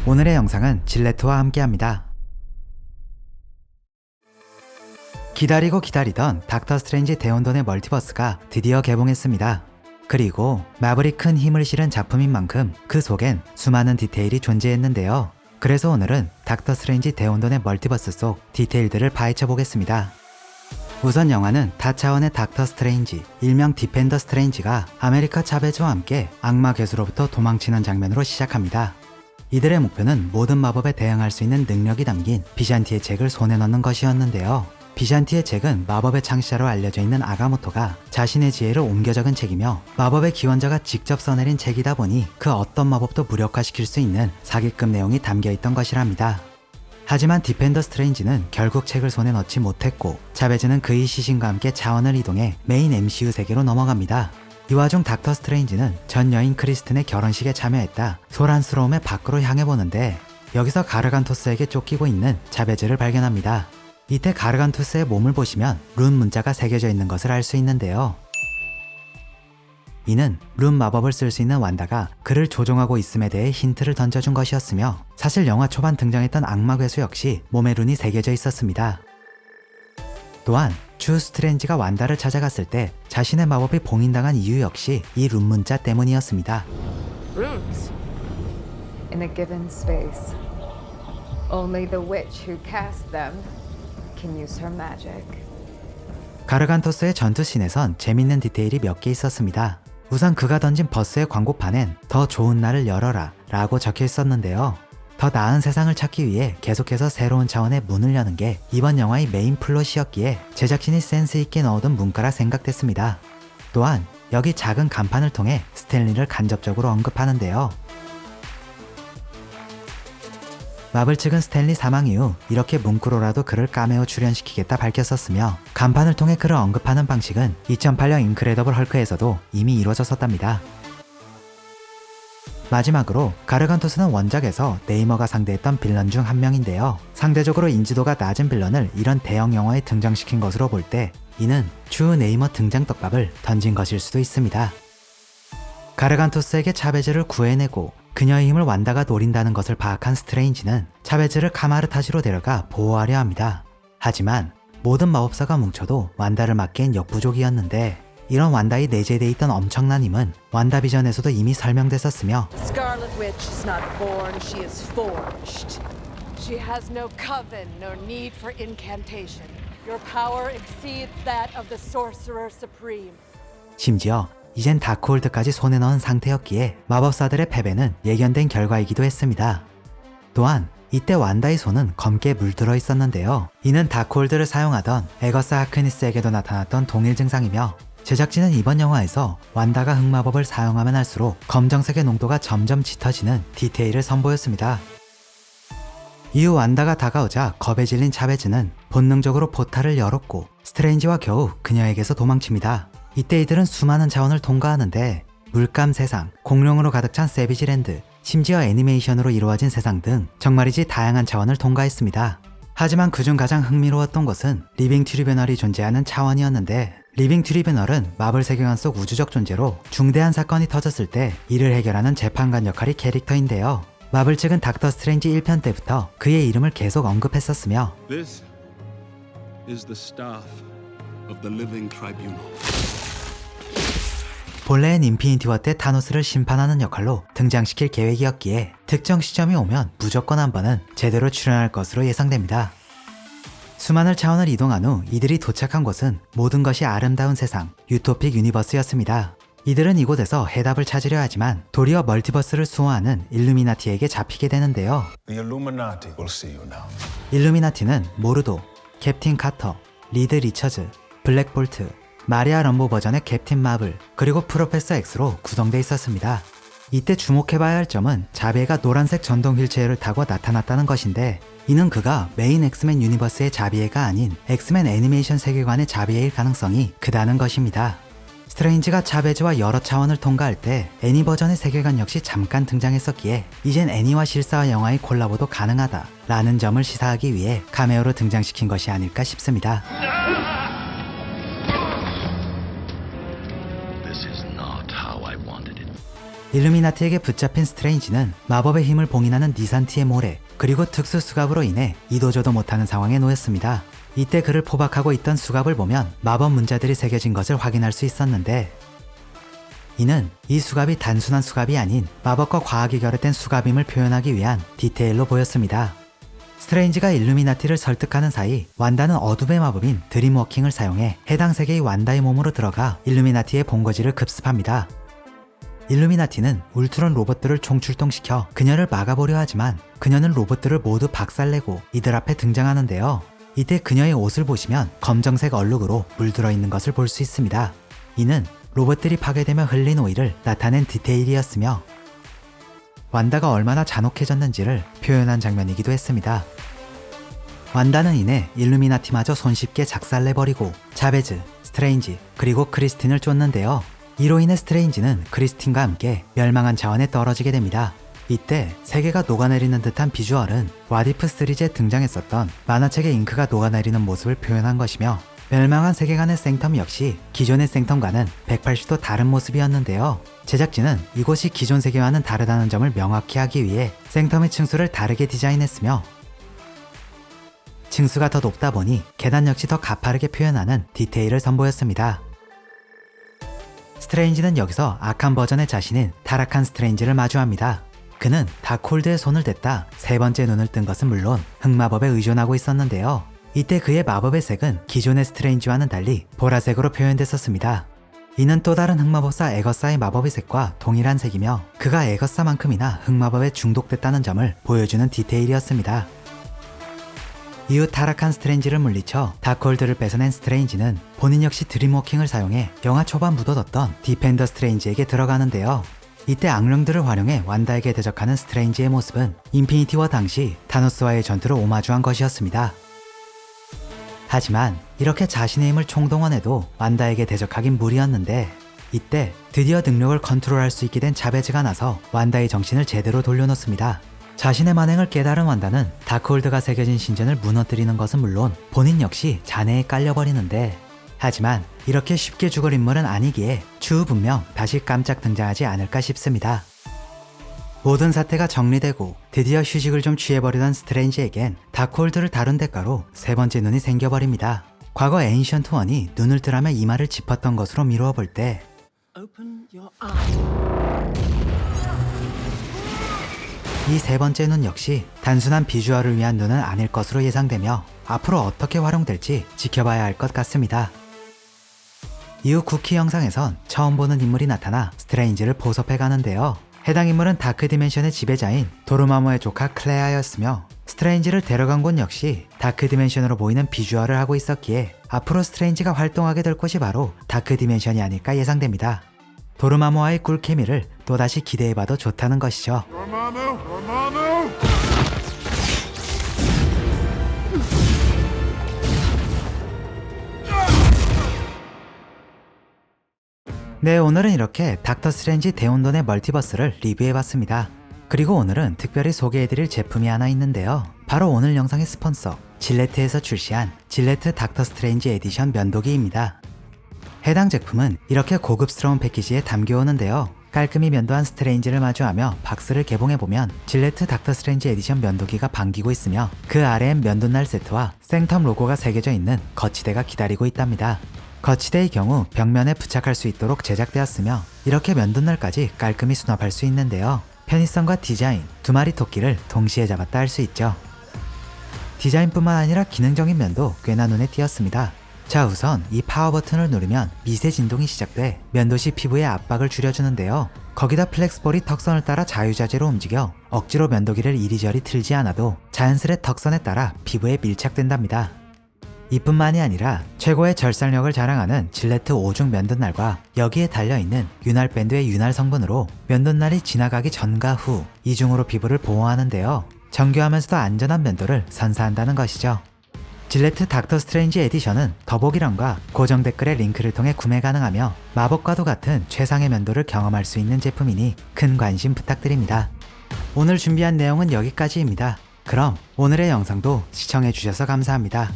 오늘의 영상은 질레트와 함께합니다. 기다리고 기다리던 닥터 스트레인지 대혼돈의 멀티버스가 드디어 개봉했습니다. 그리고 마블이 큰 힘을 실은 작품인 만큼 그 속엔 수많은 디테일이 존재했는데요. 그래서 오늘은 닥터 스트레인지 대혼돈의 멀티버스 속 디테일들을 파헤쳐 보겠습니다. 우선 영화는 다차원의 닥터 스트레인지, 일명 디펜더 스트레인지가 아메리카 차베즈와 함께 악마 괴수로부터 도망치는 장면으로 시작합니다. 이들의 목표는 모든 마법에 대응할 수 있는 능력이 담긴 비샨티의 책을 손에 넣는 것이었는데요. 비샨티의 책은 마법의 창시자로 알려져 있는 아가모토가 자신의 지혜를 옮겨 적은 책이며 마법의 기원자가 직접 써내린 책이다 보니 그 어떤 마법도 무력화시킬 수 있는 사기급 내용이 담겨 있던 것이랍니다. 하지만 디펜더 스트레인지는 결국 책을 손에 넣지 못했고 차베즈는 그의 시신과 함께 차원을 이동해 메인 MCU 세계로 넘어갑니다. 이 와중 닥터 스트레인지는 전 여인 크리스틴의 결혼식에 참여했다 소란스러움에 밖으로 향해 보는데 여기서 가르간토스에게 쫓기고 있는 차베즈를 발견합니다. 이때 가르간토스의 몸을 보시면 룬 문자가 새겨져 있는 것을 알 수 있는데요. 이는 룬 마법을 쓸 수 있는 완다가 그를 조종하고 있음에 대해 힌트를 던져준 것이었으며 사실 영화 초반 등장했던 악마 괴수 역시 몸에 룬이 새겨져 있었습니다. 또한 주 스트레인지가 완다를 찾아갔을 때 자신의 마법이 봉인당한 이유 역시 이 룬 문자 때문이었습니다. Runes. In a given space, only the witch who cast them can use her magic. 가르간토스의 전투씬에선 재밌는 디테일이 몇 개 있었습니다. 우선 그가 던진 버스의 광고판엔 더 좋은 날을 열어라 라고 적혀 있었는데요. 더 나은 세상을 찾기 위해 계속해서 새로운 차원의 문을 여는 게 이번 영화의 메인 플롯이었기에 제작진이 센스 있게 넣어둔 문구라 생각됐습니다. 또한 여기 작은 간판을 통해 스탠리를 간접적으로 언급하는데요. 마블 측은 스탠리 사망 이후 이렇게 문구로라도 그를 카메오 출연시키겠다 밝혔었으며 간판을 통해 그를 언급하는 방식은 2008년 인크레더블 헐크에서도 이미 이루어졌었답니다. 마지막으로 가르간토스는 원작에서 네이머가 상대했던 빌런 중 한 명인데요. 상대적으로 인지도가 낮은 빌런을 이런 대형 영화에 등장시킨 것으로 볼 때 이는 주 네이머 등장 떡밥을 던진 것일 수도 있습니다. 가르간토스에게 차베즈를 구해내고 그녀의 힘을 완다가 노린다는 것을 파악한 스트레인지는 차베즈를 카마르타지로 데려가 보호하려 합니다. 하지만 모든 마법사가 뭉쳐도 완다를 막기엔 역부족이었는데 이런 완다에 내재되어 있던 엄청난 힘은 완다비전에서도 이미 설명됐었으며 Scarlet Witch is not born, she is forged. She has no coven nor need for incantation. Your power exceeds that of the Sorcerer Supreme. 심지어 이젠 다크홀드까지 손에 넣은 상태였기에 마법사들의 패배는 예견된 결과이기도 했습니다. 또한 이때 완다의 손은 검게 물들어 있었는데요. 이는 다크홀드를 사용하던 에거스 하크니스에게도 나타났던 동일 증상이며 제작진은 이번 영화에서 완다가 흑마법을 사용하면 할수록 검정색의 농도가 점점 짙어지는 디테일을 선보였습니다. 이후 완다가 다가오자 겁에 질린 차베즈는 본능적으로 포탈을 열었고 스트레인지와 겨우 그녀에게서 도망칩니다. 이때 이들은 수많은 차원을 통과하는데 물감 세상, 공룡으로 가득 찬 세비지랜드, 심지어 애니메이션으로 이루어진 세상 등 정말이지 다양한 차원을 통과했습니다. 하지만 그중 가장 흥미로웠던 것은 리빙 트리뷰널이 존재하는 차원이었는데 리빙 트리뷰널은 마블 세계관 속 우주적 존재로 중대한 사건이 터졌을 때 이를 해결하는 재판관 역할의 캐릭터인데요. 마블 측은 닥터 스트레인지 1편 때부터 그의 이름을 계속 언급했었으며 This is the staff of the living tribunal. 본래는 인피니티 워 때 타노스를 심판하는 역할로 등장시킬 계획이었기에 특정 시점이 오면 무조건 한 번은 제대로 출연할 것으로 예상됩니다. 수많은 차원을 이동한 후 이들이 도착한 곳은 모든 것이 아름다운 세상, 유토픽 유니버스였습니다. 이들은 이곳에서 해답을 찾으려 하지만 도리어 멀티버스를 수호하는 일루미나티에게 잡히게 되는데요. The Illuminati will see you now. 일루미나티는 모르도, 캡틴 카터, 리드 리처즈, 블랙 볼트, 마리아 럼보 버전의 캡틴 마블, 그리고 프로페서 X로 구성되어 있었습니다. 이때 주목해봐야 할 점은 자비에가 노란색 전동 휠체어를 타고 나타났다는 것인데 이는 그가 메인 엑스맨 유니버스의 자비에가 아닌 엑스맨 애니메이션 세계관의 자비에일 가능성이 크다는 것입니다. 스트레인지가 차베즈와 여러 차원을 통과할 때 애니 버전의 세계관 역시 잠깐 등장했었기에 이젠 애니와 실사와 영화의 콜라보도 가능하다 라는 점을 시사하기 위해 카메오로 등장시킨 것이 아닐까 싶습니다. 일루미나티에게 붙잡힌 스트레인지는 마법의 힘을 봉인하는 니산티의 모래 그리고 특수 수갑으로 인해 이도저도 못하는 상황에 놓였습니다. 이때 그를 포박하고 있던 수갑을 보면 마법 문자들이 새겨진 것을 확인할 수 있었는데 이는 이 수갑이 단순한 수갑이 아닌 마법과 과학이 결합된 수갑임을 표현하기 위한 디테일로 보였습니다. 스트레인지가 일루미나티를 설득하는 사이 완다는 어둠의 마법인 드림워킹을 사용해 해당 세계의 완다의 몸으로 들어가 일루미나티의 본거지를 급습합니다. 일루미나티는 울트론 로봇들을 총출동시켜 그녀를 막아보려 하지만 그녀는 로봇들을 모두 박살내고 이들 앞에 등장하는데요. 이때 그녀의 옷을 보시면 검정색 얼룩으로 물들어 있는 것을 볼 수 있습니다. 이는 로봇들이 파괴되며 흘린 오일을 나타낸 디테일이었으며 완다가 얼마나 잔혹해졌는지를 표현한 장면이기도 했습니다. 완다는 이내 일루미나티마저 손쉽게 작살내버리고 자베즈, 스트레인지, 그리고 크리스틴을 쫓는데요. 이로 인해 스트레인지는 크리스틴과 함께 멸망한 자원에 떨어지게 됩니다. 이때 세계가 녹아내리는 듯한 비주얼은 와디프 시리즈에 등장했었던 만화책의 잉크가 녹아내리는 모습을 표현한 것이며 멸망한 세계관의 생텀 역시 기존의 생텀과는 180도 다른 모습이었는데요. 제작진은 이곳이 기존 세계와는 다르다는 점을 명확히 하기 위해 생텀의 층수를 다르게 디자인했으며 층수가 더 높다 보니 계단 역시 더 가파르게 표현하는 디테일을 선보였습니다. 스트레인지는 여기서 악한 버전의 자신인 타락한 스트레인지를 마주합니다. 그는 다크홀드의 손을 댔다 세 번째 눈을 뜬 것은 물론 흑마법에 의존하고 있었는데요. 이때 그의 마법의 색은 기존의 스트레인지와는 달리 보라색으로 표현됐었습니다. 이는 또 다른 흑마법사 에거사의 마법의 색과 동일한 색이며 그가 에거사만큼이나 흑마법에 중독됐다는 점을 보여주는 디테일이었습니다. 이후 타락한 스트레인지를 물리쳐 다크홀드를 뺏어낸 스트레인지는 본인 역시 드림워킹을 사용해 영화 초반 묻어뒀던 디펜더 스트레인지에게 들어가는데요. 이때 악령들을 활용해 완다에게 대적하는 스트레인지의 모습은 인피니티 워 당시 타노스와의 전투를 오마주한 것이었습니다. 하지만 이렇게 자신의 힘을 총동원해도 완다에게 대적하긴 무리였는데 이때 드디어 능력을 컨트롤할 수 있게 된 자베즈가 나서 완다의 정신을 제대로 돌려놓습니다. 자신의 만행을 깨달은 완다는 다크홀드가 새겨진 신전을 무너뜨리는 것은 물론 본인 역시 잔해에 깔려버리는데 하지만 이렇게 쉽게 죽을 인물은 아니기에 추후 분명 다시 깜짝 등장하지 않을까 싶습니다. 모든 사태가 정리되고 드디어 휴식을 좀 취해버리던 스트레인지에겐 다크홀드를 다룬 대가로 세 번째 눈이 생겨버립니다. 과거 에인션트 원이 눈을 뜨라며 이마를 짚었던 것으로 미루어 볼 때 이 세 번째 눈 역시 단순한 비주얼을 위한 눈은 아닐 것으로 예상되며 앞으로 어떻게 활용될지 지켜봐야 할 것 같습니다. 이후 쿠키 영상에선 처음 보는 인물이 나타나 스트레인지를 보섭해 가는데요. 해당 인물은 다크 디멘션의 지배자인 도르마모의 조카 클레아였으며 스트레인지를 데려간 곳 역시 다크 디멘션으로 보이는 비주얼을 하고 있었기에 앞으로 스트레인지가 활동하게 될 곳이 바로 다크 디멘션이 아닐까 예상됩니다. 도르마모와의 꿀케미를 또다시 기대해봐도 좋다는 것이죠. 네, 오늘은 이렇게 닥터 스트레인지 대혼돈의 멀티버스를 리뷰해봤습니다. 그리고 오늘은 특별히 소개해드릴 제품이 하나 있는데요. 바로 오늘 영상의 스폰서 질레트에서 출시한 질레트 닥터 스트레인지 에디션 면도기입니다. 해당 제품은 이렇게 고급스러운 패키지에 담겨오는데요. 깔끔히 면도한 스트레인지를 마주하며 박스를 개봉해보면 질레트 닥터 스트레인지 에디션 면도기가 반기고 있으며 그 아래엔 면도날 세트와 생텀 로고가 새겨져 있는 거치대가 기다리고 있답니다. 거치대의 경우 벽면에 부착할 수 있도록 제작되었으며 이렇게 면도날까지 깔끔히 수납할 수 있는데요. 편의성과 디자인, 두 마리 토끼를 동시에 잡았다 할 수 있죠. 디자인뿐만 아니라 기능적인 면도 꽤나 눈에 띄었습니다. 자, 우선 이 파워 버튼을 누르면 미세 진동이 시작돼 면도 시 피부의 압박을 줄여주는데요. 거기다 플렉스볼이 턱선을 따라 자유자재로 움직여 억지로 면도기를 이리저리 틀지 않아도 자연스레 턱선에 따라 피부에 밀착된답니다. 이뿐만이 아니라 최고의 절삭력을 자랑하는 질레트 5중 면도날과 여기에 달려있는 윤활 밴드의 윤활 성분으로 면도날이 지나가기 전과 후 이중으로 피부를 보호하는데요. 정교하면서도 안전한 면도를 선사한다는 것이죠. 질레트 닥터 스트레인지 에디션은 더보기란과 고정 댓글의 링크를 통해 구매 가능하며 마법과도 같은 최상의 면도를 경험할 수 있는 제품이니 큰 관심 부탁드립니다. 오늘 준비한 내용은 여기까지입니다. 그럼 오늘의 영상도 시청해주셔서 감사합니다.